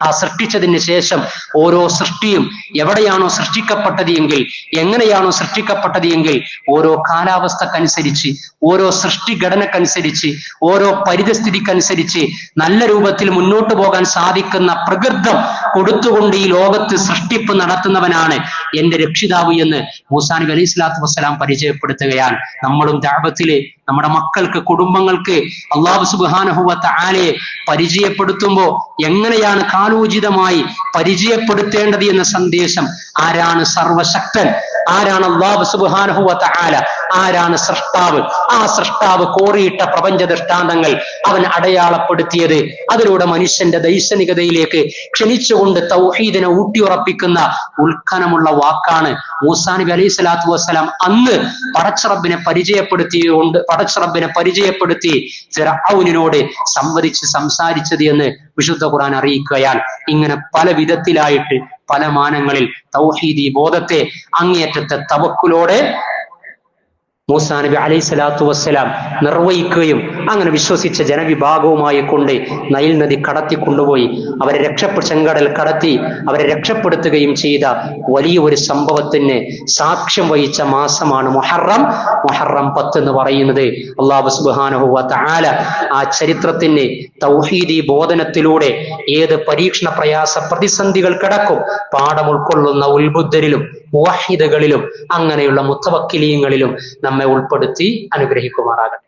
Speaker 1: ആ സൃഷ്ടിച്ചതിന് ശേഷം ഓരോ സൃഷ്ടിയും എവിടെയാണോ സൃഷ്ടിക്കപ്പെട്ടത് എങ്കിൽ, എങ്ങനെയാണോ സൃഷ്ടിക്കപ്പെട്ടത് എങ്കിൽ, ഓരോ കാലാവസ്ഥക്കനുസരിച്ച്, ഓരോ സൃഷ്ടിഘടനക്കനുസരിച്ച്, ഓരോ പരിതസ്ഥിതിക്കനുസരിച്ച് നല്ല രൂപത്തിൽ മുന്നോട്ട് പോകാൻ സാധിക്കുന്ന പ്രകൃതം കൊടുത്തുകൊണ്ട് ഈ ലോകത്ത് സൃഷ്ടിപ്പ് നടത്തുന്നവനാണ് എന്റെ രക്ഷിതാവ് എന്ന് മൂസാ നബി അലൈഹി സ്വലാത്തു വസ്സലാം പരിചയപ്പെടുത്തുകയാണ്. നമ്മളും ദഅവത്തില് നമ്മുടെ മക്കൾക്ക്, കുടുംബങ്ങൾക്ക് അല്ലാഹു സുബ്ഹാനഹു വ തആലയെ പരിചയപ്പെടുത്തുമ്പോ എങ്ങനെയാണ് കാലോചിതമായി പരിചയപ്പെടുത്തേണ്ടത് എന്ന സന്ദേശം, ആരാണ് സർവശക്തൻ, ആരാണ് അല്ലാഹു സുബ്ഹാനഹു വ തആല, ആരാണ് സൃഷ്ടാവ്, ആ സൃഷ്ടാവ് കോറിയിട്ട പ്രപഞ്ച ദൃഷ്ടാന്തങ്ങൾ അവൻ അടയാളപ്പെടുത്തിയത്, അതിലൂടെ മനുഷ്യന്റെ ദൈശനികതയിലേക്ക് ക്ഷണിച്ചുകൊണ്ട് തൗഹീദിനെ ഊട്ടിയുറപ്പിക്കുന്ന ഉത്ഖനമുള്ള വാക്കാണ് മൂസാ നബി അലൈഹി സ്വലാത്തു വസ്സലാം അന്ന് പടച്ചറബിനെ പരിചയപ്പെടുത്തി ഫിർഔനിനോട് സംസാരിച്ചത് എന്ന് വിശുദ്ധ ഖുർആൻ അറിയിക്കുകയാണ്. ഇങ്ങനെ പല വിധത്തിലായിട്ട് പല മാനങ്ങളിൽ തൗഹീദി ബോധത്തെ അങ്ങേയറ്റത്തെ തവക്കുലോടെ മൂസാ നബി അലൈഹി സ്വലാത്തു വസ്സലാം നിർവഹിക്കുകയും അങ്ങനെ വിശ്വസിച്ച ജനവിഭാഗവുമായി കൊണ്ട് നൈൽ നദി കടത്തിക്കൊണ്ടുപോയി അവരെ ചെങ്കടൽ കടത്തി അവരെ രക്ഷപ്പെടുത്തുകയും ചെയ്ത വലിയ ഒരു സംഭവത്തിന് സാക്ഷ്യം വഹിച്ച മാസമാണ് മുഹറം. മുഹറം 10 എന്ന് പറയുന്നത് അല്ലാഹു സുബ്ഹാനഹു വ തആല ആ ചരിത്രത്തിന് തൗഹീദി ബോധനത്തിലൂടെ ഏത് പരീക്ഷണ പ്രയാസ പ്രതിസന്ധികൾ കിടക്കും പാഠം ഉൾക്കൊള്ളുന്ന ഉൽബുദ്ധരിലും മുവഹിദുകളിലും അങ്ങനെയുള്ള മുത്തവക്കിലീങ്ങളിലും നമ്മെ ഉൾപ്പെടുത്തി അനുഗ്രഹിക്കുമാറാകട്ടെ.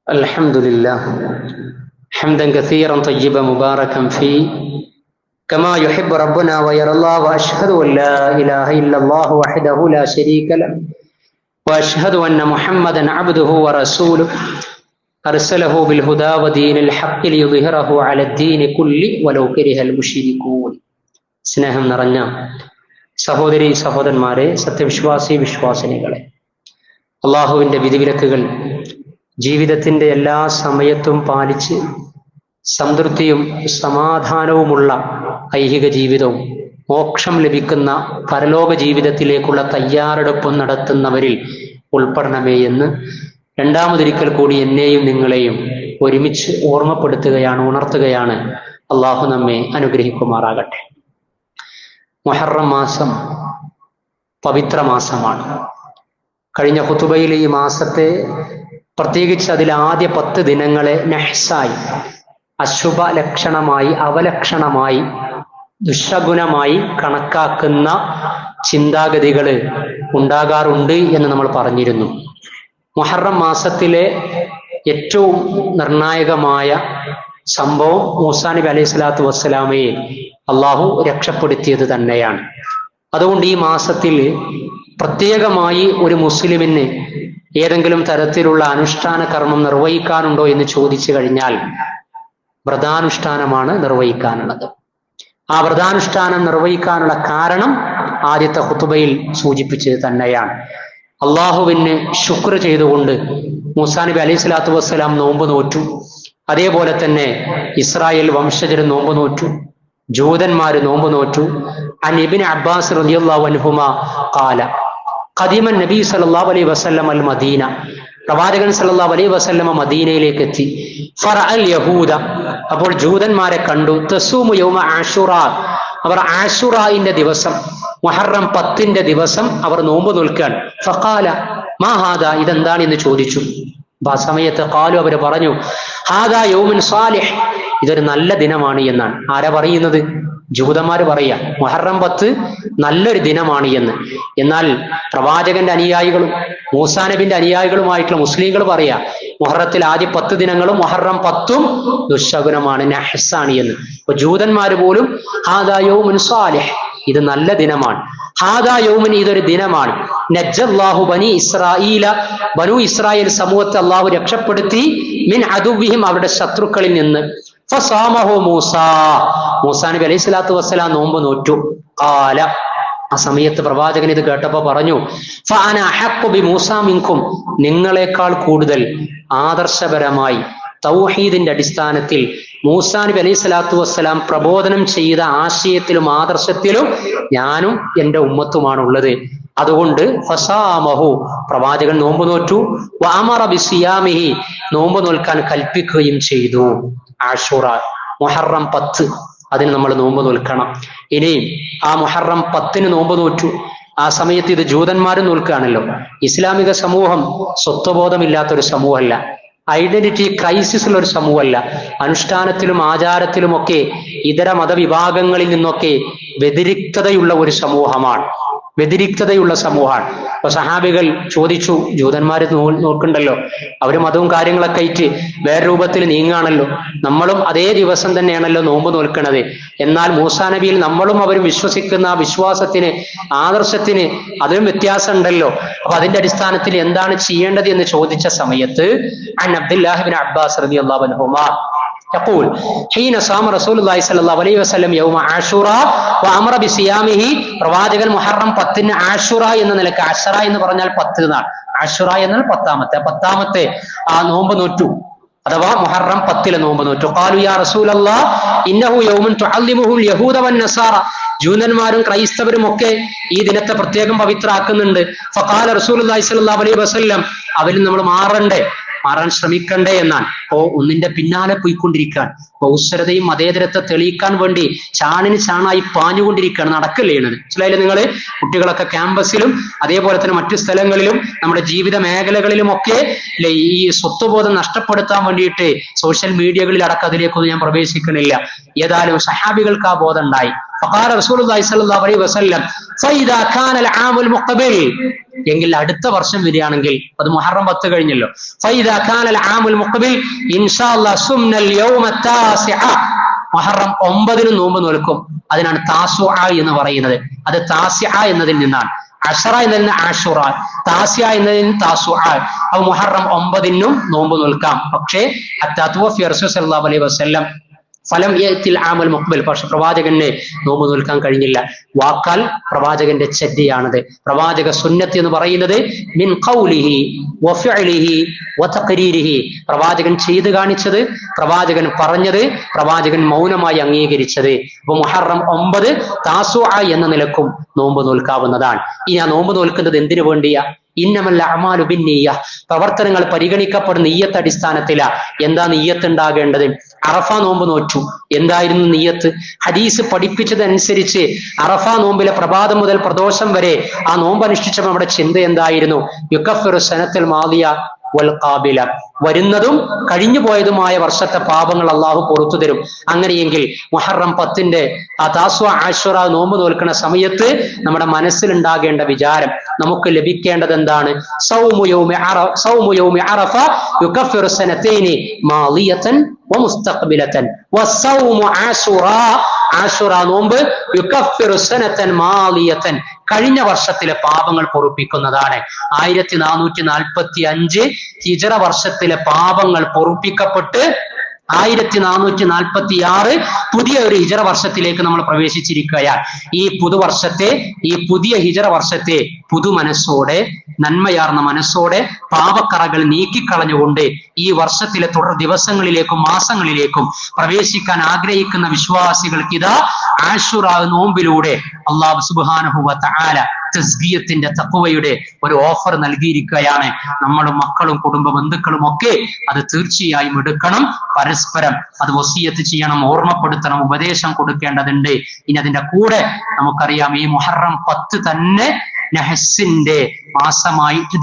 Speaker 1: അൽഹംദുലില്ലാഹ് ഹംദൻ കസീറൻ തയ്യിബൻ മുബാറകൻ ഫീ കമാ യുഹിബ്ബു റബ്ബുനാ വയറല്ലാഹു വഅശ്ഹദു അൻ ലാ ഇലാഹ ഇല്ലല്ലാഹു വഹ്ദഹു ലാ ശരീക ലഹു വഅശ്ഹദു അന്ന മുഹമ്മദൻ അബ്ദുഹു വറസൂലുഹു അർസലഹു ബിൽ ഹുദാ വദീനിൽ ഹഖ് ലിയുദ്ഹിറഹു അലദ്ദീനി കുല്ലി വലൗ കരിഹൽ മുശ്രികൂൻ. സ്നേഹം നിറഞ്ഞ സഹോദരി സഹോദരന്മാരെ, സത്യവിശ്വാസി വിശ്വാസിനികളെ, അള്ളാഹുവിന്റെ വിധിവിലക്കുകൾ ജീവിതത്തിന്റെ എല്ലാ സമയത്തും പാലിച്ച് സംതൃപ്തിയും സമാധാനവുമുള്ള ഐഹിക ജീവിതവും മോക്ഷം ലഭിക്കുന്ന പരലോക ജീവിതത്തിലേക്കുള്ള തയ്യാറെടുപ്പും നടത്തുന്നവരിൽ ഉൾപ്പെടണമേ എന്ന് രണ്ടാമതൊരിക്കൽ കൂടി എന്നെയും നിങ്ങളെയും ഒരുമിച്ച് ഓർമ്മപ്പെടുത്തുകയാണ്, ഉണർത്തുകയാണ്. അള്ളാഹു നമ്മെ അനുഗ്രഹിക്കുമാറാകട്ടെ. മുഹറം മാസം പവിത്ര മാസമാണ്. കഴിഞ്ഞ ഖുതുബയിൽ ഈ മാസത്തെ പ്രത്യേകിച്ച് അതിൽ ആദ്യ 10 ദിനങ്ങളെ നഹ്സായി, അശുഭ ലക്ഷണമായി, അവലക്ഷണമായി, ദുശഗുണമായി കണക്കാക്കുന്ന ചിന്താഗതികൾ ഉണ്ടാകാറുണ്ട് എന്ന് നമ്മൾ പറഞ്ഞിരുന്നു. മുഹറം മാസത്തിലെ ഏറ്റവും നിർണായകമായ സംഭവം മൂസാ നബി അലൈഹി സ്വലാത്തു വസ്സലാമയെ അള്ളാഹു രക്ഷപ്പെടുത്തിയത് തന്നെയാണ്. അതുകൊണ്ട് ഈ മാസത്തിൽ പ്രത്യേകമായി ഒരു മുസ്ലിമിന് ഏതെങ്കിലും തരത്തിലുള്ള അനുഷ്ഠാന കർമ്മം നിർവഹിക്കാനുണ്ടോ എന്ന് ചോദിച്ചു കഴിഞ്ഞാൽ വ്രതാനുഷ്ഠാനമാണ് നിർവഹിക്കാനുള്ളത്. ആ വ്രതാനുഷ്ഠാനം നിർവഹിക്കാനുള്ള കാരണം ആദ്യത്തെ ഖുതുബയിൽ സൂചിപ്പിച്ചത് തന്നെയാണ്. അള്ളാഹുവിന് ശുക്ർ ചെയ്തുകൊണ്ട് മൂസാ നബി അലൈഹി സ്വലാത്തു വസ്സലാം നോമ്പ് നോറ്റു. അതേപോലെ തന്നെ ഇസ്രായേൽ വംശജർ നോമ്പ് നോറ്റു, ജൂതന്മാര് നോമ്പ് നോറ്റു. അൻ ഇബ്നു അബ്ബാസ് റളിയല്ലാഹു അൻഹുമാ ഖാല ഖദിമൻ നബി സല്ലല്ലാഹു അലൈഹി വസല്ലം അൽ മദീന, പ്രവാചകൻ സല്ലല്ലാഹു അലൈഹി വസല്ലം മദീനയിലേക്ക് എത്തി. ഫറഅൽ യഹൂദ, അപ്പോൾ ജൂതന്മാരെ കണ്ടു. തസൂമു യൗമ ആശുറ, അവർ ആശുറായിന്റെ ദിവസം മുഹറം 10 ദിവസം അവർ നോമ്പ് നോൽക്കാൻ. ഫഖാല മാ ഹാദാ, ഇതെന്താണ് എന്ന് ചോദിച്ചു. ആ സമയത്ത് ഖാലു, അവർ പറഞ്ഞു, ഹാദാ യൗമുൻ സാലിഹ്, ഇതൊരു നല്ല ദിനമാണ് എന്നാണ്. ആരാ പറയുന്നത്? ജൂതന്മാര് പറയാ മുഹറം 10 നല്ലൊരു ദിനമാണ് എന്ന്. എന്നാൽ പ്രവാചകന്റെ അനുയായികളും മൂസാ നബിന്റെ അനുയായികളുമായിട്ടുള്ള മുസ്ലിങ്ങൾ പറയാ മുഹറത്തിൽ ആദ്യ 10 ദിനങ്ങളും മുഹറം 10ഉം ദുശകുനമാണ്, നഹ്സാണ് എന്ന്. അപ്പൊ ജൂതന്മാര് പോലും ഹാദാ യൗമുൻ സാലിഹ്, ഇത് നല്ല ദിനമാണ്. ഹാദാ യൗമുൻ, ഇതൊരു ദിനമാണ്. നജ്ജല്ലാഹു ബനി ഇസ്രായീല, ബനു ഇസ്രായേൽ സമൂഹത്തെ അള്ളാഹു രക്ഷപ്പെടുത്തി, മിൻ അദുവ്വിഹിം, അവരുടെ ശത്രുക്കളിൽ നിന്ന്. ഫസാമഹു മൂസാ, മൂസാ നബി അലൈഹി സ്വലാത്തു വസ്സലാം നോമ്പ് നോറ്റു. ഖാല, ആ സമയത്ത് പ്രവാചകൻ ഇത് കേട്ടപ്പോ പറഞ്ഞു, ഫഅന അഹഖു ബി മൂസാ മിൻകും, നിങ്ങളെക്കാൾ കൂടുതൽ ആദർശപരമായി തൗഹീദിന്റെ അടിസ്ഥാനത്തിൽ മൂസാ നബി അലൈഹി സ്വലാത്തു വസ്സലാം പ്രബോധനം ചെയ്ത ആശയത്തിലും ആദർശത്തിലും ഞാനും എന്റെ ഉമ്മത്തുമാണുള്ളത്. അതുകൊണ്ട് ഫസാമഹു, പ്രവാചകൻ നോമ്പ് നോറ്റു. വഅമറ ബിസിയാമിഹി, നോമ്പ് നോൽക്കാൻ കൽപ്പിക്കുകയും ചെയ്തു. ആശുറ, മുഹറം 10, അതിന് നമ്മൾ നോമ്പ് നോൽക്കണം. ഇനിയും ആ മുഹറം 10 നോമ്പ് നോറ്റു. ആ സമയത്ത് ഇത് ജൂതന്മാരും നോൽക്കുകയാണല്ലോ. ഇസ്ലാമിക സമൂഹം സ്വത്വബോധമില്ലാത്തൊരു സമൂഹമല്ല, ഐഡന്റിറ്റി ക്രൈസിസ് ഉള്ള ഒരു സമൂഹമല്ല. അനുഷ്ഠാനത്തിലും ആചാരത്തിലുമൊക്കെ ഇതര മതവിഭാഗങ്ങളിൽ നിന്നൊക്കെ വ്യതിരിക്തതയുള്ള ഒരു സമൂഹമാണ്, വ്യതിരിക്തതയുള്ള സമൂഹമാണ്. അപ്പൊ സഹാബികൾ ചോദിച്ചു, ജൂതന്മാര് നോക്കണ്ടല്ലോ, അവര് മതവും കാര്യങ്ങളൊക്കെ ആയിട്ട് വേറെ രൂപത്തിൽ നീങ്ങാണല്ലോ, നമ്മളും അതേ ദിവസം തന്നെയാണല്ലോ നോമ്പ് നോൽക്കണത്. എന്നാൽ മൂസാ നബിയിൽ നമ്മളും അവരും വിശ്വസിക്കുന്ന വിശ്വാസത്തിന്, ആദർശത്തിന് അതിലും വ്യത്യാസം ഉണ്ടല്ലോ. അപ്പൊ അതിന്റെ അടിസ്ഥാനത്തിൽ എന്താണ് ചെയ്യേണ്ടത് എന്ന് ചോദിച്ച സമയത്ത് അൻ അബ്ദുല്ലാഹി ഇബ്നു അബ്ബാസ് റളിയല്ലാഹു അൻഹുമാ يقول حين صام رسول الله صلى الله عليه وسلم يوم عاشوراء وامر بصيامه, പ്രവാചകൻ മുഹറം 10 ആഷുറ എന്ന നിലക്ക്, അശറ എന്ന് പറഞ്ഞാൽ 10 നാൾ, ആഷുറ എന്നാൽ 10ാമത്തെ ആ നോമ്പ് നോറ്റു, അഥവാ മുഹറം 10 നോമ്പ് നോറ്റു. ഖാലു യാ റസൂലല്ലാഹ് ഇന്നഹു യൗമുൻ തുഅല്ലിമുഹു യഹൂദ വന്നസാറ, ജൂതന്മാരും ക്രൈസ്തവരും ഒക്കെ ഈ ദിനത്തെ പ്രത്യേകം പവിത്രമാക്കുന്നുണ്ട്. ഫഖാല റസൂലുള്ളാഹി സ്വല്ലല്ലാഹു അലൈഹി വസല്ലം, അവരിൽ നമ്മൾ മാറാൻ ശ്രമിക്കണ്ടേ എന്നാണ്. ഓ ഒന്നിന്റെ പിന്നാലെ പോയിക്കൊണ്ടിരിക്കാൻ, ബൗദ്ധരതയും മതേതരത്തെ തെളിയിക്കാൻ വേണ്ടി ചാണിന് ചാണായി പാഞ്ഞുകൊണ്ടിരിക്കുകയാണ്, നടക്കല്ലേ ചെയ്യുന്നത്. മനസ്സിലായില്ലേ നിങ്ങള്? കുട്ടികളൊക്കെ ക്യാമ്പസിലും അതേപോലെ തന്നെ മറ്റു സ്ഥലങ്ങളിലും നമ്മുടെ ജീവിത മേഖലകളിലും ഒക്കെ ഈ സ്വത്വബോധം നഷ്ടപ്പെടുത്താൻ വേണ്ടിയിട്ട് സോഷ്യൽ മീഡിയകളിൽ അടക്കം അതിലേക്കൊന്നും ഞാൻ പ്രവേശിക്കുന്നില്ല. ഏതായാലും സഹാബികൾക്ക് ആ ബോധം ഉണ്ടായി. ഫഖാല റസൂലുള്ളാഹി സ്വല്ലല്ലാഹു അലൈഹി വസല്ലം ഫഇദാ കാനൽ ആമുൽ മുഖ്ബിൽ, എങ്കിൽ അടുത്ത വർഷം വരികയാണെങ്കിൽ, അത് മുഹറം 10 കഴിഞ്ഞല്ലോ, ഫഇദാ കാനൽ ആമുൽ മുഖ്ബിൽ ഇൻഷാ അല്ലാഹ് സുംനൽ യൗമ താസിഅ, മുഹറം 9 നോമ്പ് നോൽക്കും. അതിനാണ് താസുഅ എന്ന് പറയുന്നത്. അത് താസിഅ എന്നതിൽ നിന്നാണ്. അശറ എന്നതിന് ആഷുറ, താസിഅ എന്നതിന് താസുഅ. അപ്പൊ മുഹറം 9 നോമ്പ് നോൽക്കാം. പക്ഷേ ഹത്താ തുവഫിയ റസൂൽ സല്ലല്ലാഹു അലൈഹി വസല്ലം ഫലം യഅതിൽ ആമുൽ മുഖ്ബിൽ, പക്ഷെ പ്രവാചകന് നോമ്പ് നോൽക്കാൻ കഴിഞ്ഞില്ല. വാക്കാൽ പ്രവാചകന്റെ ചര്യയാണത്. പ്രവാചക സുന്നത്ത് എന്ന് പറയുന്നത് മിൻ ഖൗലിഹി വഫഇലിഹി വതഖരീരിഹി, പ്രവാചകൻ ചെയ്തു കാണിച്ചത്, പ്രവാചകൻ പറഞ്ഞത്, പ്രവാചകൻ മൗനമായി അംഗീകരിച്ചത്. അപ്പൊ മുഹറം 9 താസുഅ എന്ന നിലക്കും നോമ്പ് നോൽക്കാവുന്നതാണ്. ഇനി ആ നോമ്പ് നോൽക്കുന്നത് എന്തിനു വേണ്ടിയാ? ഇന്നമൽ അഅമാലു ബിന്നിയ്യ, പ്രവർത്തനങ്ങൾ പരിഗണിക്കപ്പെടുന്ന നിയ്യത്ത് അടിസ്ഥാനത്തിലാ. എന്താ നിയ്യത്ത് ഉണ്ടാകേണ്ടത്? അറഫ നോമ്പ് നോറ്റു, എന്തായിരുന്നു നിയ്യത്ത്? ഹദീസ് പഠിപ്പിച്ചതനുസരിച്ച് അറഫ നോമ്പിലെ പ്രഭാതം മുതൽ പ്രദോഷം വരെ ആ നോമ്പ് അനുഷ്ഠിച്ചപ്പോൾ നമ്മുടെ ചിന്ത എന്തായിരുന്നു? യുകഫിറു സനത്തുൽ മാദിയ വൽ ഖാബില, വരുന്നതും കഴിഞ്ഞു പോയതുമായ വർഷത്തെ പാപങ്ങൾ അള്ളാഹു പുറത്തു തരും. അങ്ങനെയെങ്കിൽ മുഹറം 10 ആ താസ്വ ആശുറ നോമ്പ് നോൽക്കുന്ന സമയത്ത് നമ്മുടെ മനസ്സിലുണ്ടാകേണ്ട വിചാരം, നമുക്ക് ലഭിക്കേണ്ടത് എന്താണ്? സൗമു യൗമി അറഫ യുകഫിറു സനതൈനി മാളിയതൻ വമുസ്തഖ്ബിലതൻ വസൗമു ആശുറ, ആശുറ നോമ്പ് യുകഫിറു സനതൻ മാളിയതൻ, കഴിഞ്ഞ വർഷത്തിലെ പാപങ്ങൾ പൊറുപ്പിക്കുന്നതാണ്. 1445 ഹിജറ വർഷത്തിലെ പാപങ്ങൾ പൊറുപ്പിക്കപ്പെട്ട് 1446 പുതിയ ഒരു ഹിജറ വർഷത്തിലേക്ക് നമ്മൾ പ്രവേശിച്ചിരിക്കുകയാണ്. ഈ പുതുവർഷത്തെ, ഈ പുതിയ ഹിജറ വർഷത്തെ പുതുമനസ്സോടെ, നന്മയാർന്ന മനസ്സോടെ, പാപക്കറകൾ നീക്കിക്കളഞ്ഞുകൊണ്ട് ഈ വർഷത്തിലെ തുടർ ദിവസങ്ങളിലേക്കും മാസങ്ങളിലേക്കും പ്രവേശിക്കാൻ ആഗ്രഹിക്കുന്ന വിശ്വാസികൾക്ക് ഇതാ ആശുറ നോമ്പിലൂടെ അല്ലാഹു സുബ്ഹാനഹു വ തആല തസ്ബിയത്തിന്റെ തഖ്വയുടെ ഒരു ഓഫർ നൽകിയിരിക്കുകയാണ്. നമ്മളും മക്കളും കുടുംബ ബന്ധുക്കളും ഒക്കെ അത് തീർച്ചയായും എടുക്കണം. പരസ്പരം അത് വസിയത്ത് ചെയ്യണം, ഓർമ്മപ്പെടുത്തണം, ഉപദേശം കൊടുക്കേണ്ടതുണ്ട്. ഇനി അതിന്റെ കൂടെ നമുക്കറിയാം ഈ മുഹറം 10 തന്നെ നഹസിന്റെ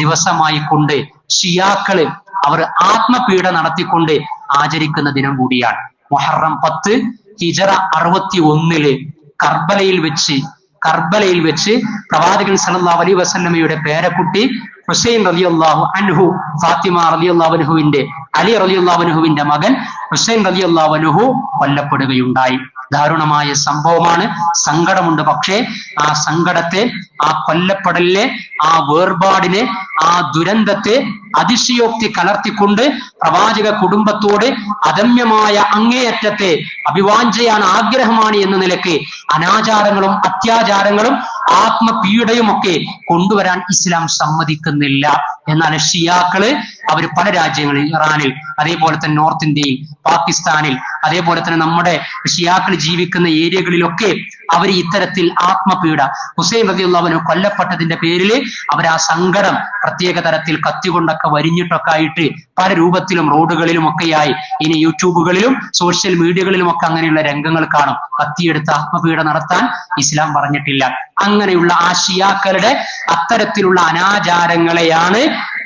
Speaker 1: ദിവസമായി കൊണ്ട് ഷിയാക്കള് അവർ ആത്മപീഡ നടത്തിക്കൊണ്ട് ആചരിക്കുന്ന ദിനം കൂടിയാണ്. മുഹറം 10 ഹിജറ 61 കർബലയിൽ വെച്ച് പ്രവാചകൻ സല്ലല്ലാഹു അലൈഹി വസല്ലമയുടെ പേരക്കുട്ടി ഹുസൈൻ റളിയല്ലാഹു അൻഹു, ഫാത്തിമ റളിയല്ലാഹു അൻഹുവിന്റെ, അലി റളിയല്ലാഹു അൻഹുവിന്റെ മകൻ ഹുസൈൻ റളിയല്ലാഹു അൻഹു കൊല്ലപ്പെടുകയുണ്ടായി. ദാരുണമായ സംഭവമാണ്, സങ്കടമുണ്ട്. പക്ഷേ ആ സങ്കടത്തെ, ആ കൊല്ലപ്പെടലിനെ, ആ വേർപാടിനെ, ആ ദുരന്തത്തെ അതിശയോക്തി കലർത്തിക്കൊണ്ട് പ്രവാചക കുടുംബത്തോട് അദമ്യമായ അങ്ങേയറ്റത്തെ അഭിവാഞ്ചയാണ്, ആഗ്രഹമാണ് എന്ന നിലയ്ക്ക് അനാചാരങ്ങളും അത്യാചാരങ്ങളും ആത്മപീഡയും ഒക്കെ കൊണ്ടുവരാൻ ഇസ്ലാം സമ്മതിക്കുന്നില്ല. എന്നാൽ ഷിയാക്കള് അവർ പല രാജ്യങ്ങളിൽ, ഇറാനിൽ, അതേപോലെ തന്നെ നോർത്ത് ഇന്ത്യയിൽ, പാകിസ്ഥാനിൽ, അതേപോലെ തന്നെ നമ്മുടെ ഷിയാക്കൾ ജീവിക്കുന്ന ഏരിയകളിലൊക്കെ അവർ ഇത്തരത്തിൽ ആത്മപീഡ, ഹുസൈൻ റളിയല്ലാഹു അൻഹു കൊല്ലപ്പെട്ടതിന്റെ പേരിൽ അവർ ആ സങ്കടം പ്രത്യേക തരത്തിൽ കത്തികൊണ്ടൊക്കെ വരിഞ്ഞിട്ടൊക്കെ ആയിട്ട് പല രൂപത്തിലും റോഡുകളിലും ഒക്കെയായി, ഇനി യൂട്യൂബുകളിലും സോഷ്യൽ മീഡിയകളിലും ഒക്കെ അങ്ങനെയുള്ള രംഗങ്ങൾ കാണും. കത്തിയെടുത്ത് ആത്മപീഡ നടത്താൻ ഇസ്ലാം പറഞ്ഞിട്ടില്ല. അങ്ങനെയുള്ള ആ ഷിയാക്കളുടെ അത്തരത്തിലുള്ള അനാചാരങ്ങളെയാണ്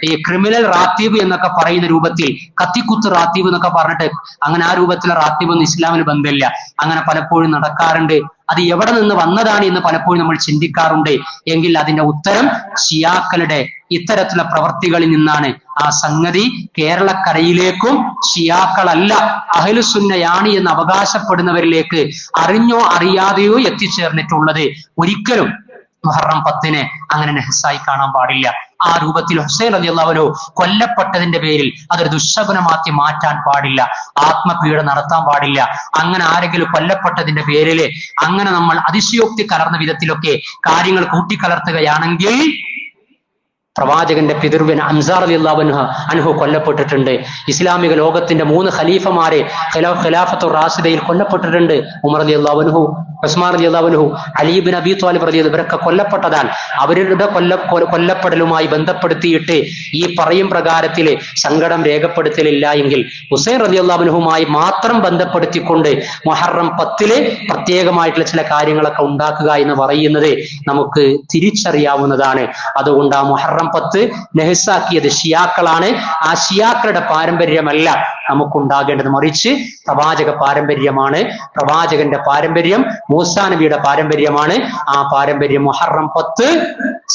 Speaker 1: ഈ ക്രിമിനൽ റാത്തീബ് എന്നൊക്കെ പറയുന്ന രൂപത്തിൽ, കത്തിക്കുത്ത് റാത്തീബ് എന്നൊക്കെ പറഞ്ഞിട്ട്, അങ്ങനെ ആ രൂപത്തിലുള്ള റാത്തീബ് ഒന്നും ഇസ്ലാമിന് ബന്ധമില്ല. അങ്ങനെ പലപ്പോഴും നടക്കാറുണ്ട്. അത് എവിടെ നിന്ന് വന്നതാണ് എന്ന് പലപ്പോഴും നമ്മൾ ചിന്തിക്കാറുണ്ട്. എങ്കിൽ അതിന്റെ ഉത്തരം ഷിയാക്കളുടെ ഇത്തരത്തിലുള്ള പ്രവർത്തികളിൽ നിന്നാണ്. ആ സംഗതി കേരളക്കരയിലേക്കും ഷിയാക്കളല്ല അഹ്ലുസുന്നയാണ് എന്ന് അവകാശപ്പെടുന്നവരിലേക്ക് അറിഞ്ഞോ അറിയാതെയോ എത്തിച്ചേർന്നിട്ടുള്ളത്. ഒരിക്കലും മുഹറം 10 അങ്ങനെ നഹസായി കാണാൻ പാടില്ല. ആ രൂപത്തിൽ ഹുസൈൻ റളിയല്ലാഹു അൻഹു കൊല്ലപ്പെട്ടതിന്റെ പേരിൽ അതൊരു ദുശ്ശകുനമാക്കി മാറ്റാൻ പാടില്ല. ആത്മപീഡ നടത്താൻ പാടില്ല. അങ്ങനെ ആരെങ്കിലും കൊല്ലപ്പെട്ടതിന്റെ പേരിൽ അങ്ങനെ നമ്മൾ അതിശയോക്തി കലർന്ന വിധത്തിലൊക്കെ കാര്യങ്ങൾ കൂട്ടിക്കലർത്തുകയാണെങ്കിൽ പ്രവാചകന്റെ പിതൃവ്യൻ ഹംസ റളിയല്ലാഹു അൻഹു കൊല്ലപ്പെട്ടിട്ടുണ്ട്. ഇസ്ലാമിക ലോകത്തിന്റെ 3 ഖലീഫമാരെ ഖിലാഫത്തു റാഷിദയിൽ കൊല്ലപ്പെട്ടിട്ടുണ്ട്. ഉമർ റളിയല്ലാഹു അൻഹു, ഉസ്മാൻ റളിയല്ലാഹു അൻഹു, അലി ഇബ്നു അബീ ത്വാലിബ് റളിയല്ലാഹു ഇവരൊക്കെ കൊല്ലപ്പെട്ടതാണ്. അവരുടെ കൊല്ലപ്പെടലുമായി ബന്ധപ്പെടുത്തിയിട്ട് ഈ പറയും പ്രകാരത്തില് സങ്കടം രേഖപ്പെടുത്തലില്ല എങ്കിൽ ഹുസൈൻ റളിയല്ലാഹു അൻഹുമായി മാത്രം ബന്ധപ്പെടുത്തിക്കൊണ്ട് മുഹറം 10 പ്രത്യേകമായിട്ടുള്ള ചില കാര്യങ്ങളൊക്കെ ഉണ്ടാക്കുക എന്ന് പറയുന്നത് നമുക്ക് തിരിച്ചറിയാവുന്നതാണ്. അതുകൊണ്ട് ആ മുഹറം 10 നഹസാക്കിയത് ഷിയാക്കളാണ്. ആ ഷിയാക്കളുടെ പാരമ്പര്യമല്ല നമുക്കുണ്ടാകേണ്ടത്, മറിച്ച് പ്രവാചക പാരമ്പര്യമാണ്. പ്രവാചകന്റെ പാരമ്പര്യം മൂസാ നബിയുടെ പാരമ്പര്യമാണ്. ആ പാരമ്പര്യം മുഹറം 10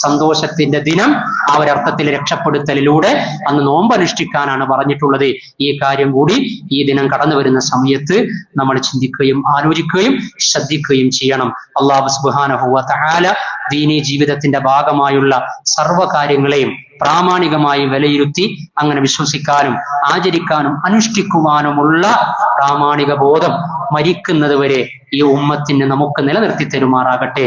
Speaker 1: സന്തോഷത്തിന്റെ ദിനം, ആ ഒരർത്ഥത്തിൽ രക്ഷപ്പെടുത്തലിലൂടെ അന്ന് നോമ്പ് അനുഷ്ഠിക്കാനാണ് പറഞ്ഞിട്ടുള്ളത്. ഈ കാര്യം കൂടി ഈ ദിനം കടന്നു വരുന്ന സമയത്ത് നമ്മൾ ചിന്തിക്കുകയും ആലോചിക്കുകയും ശ്രദ്ധിക്കുകയും ചെയ്യണം. അല്ലാഹു സുബ്ഹാനഹു വ തആല ദീനീ ജീവിതത്തിന്റെ ഭാഗമായുള്ള സർവ്വ കാര്യങ്ങളെയും പ്രാമാണികമായി വിലയിരുത്തി അങ്ങനെ വിശ്വസിക്കാനും ആചരിക്കാനും അനുഷ്ഠിക്കുവാനുമുള്ള പ്രാമാണിക ബോധം മരിക്കുന്നത് വരെ ഈ ഉമ്മത്തിന് നമുക്ക് നിലനിർത്തി തരുമാറാകട്ടെ.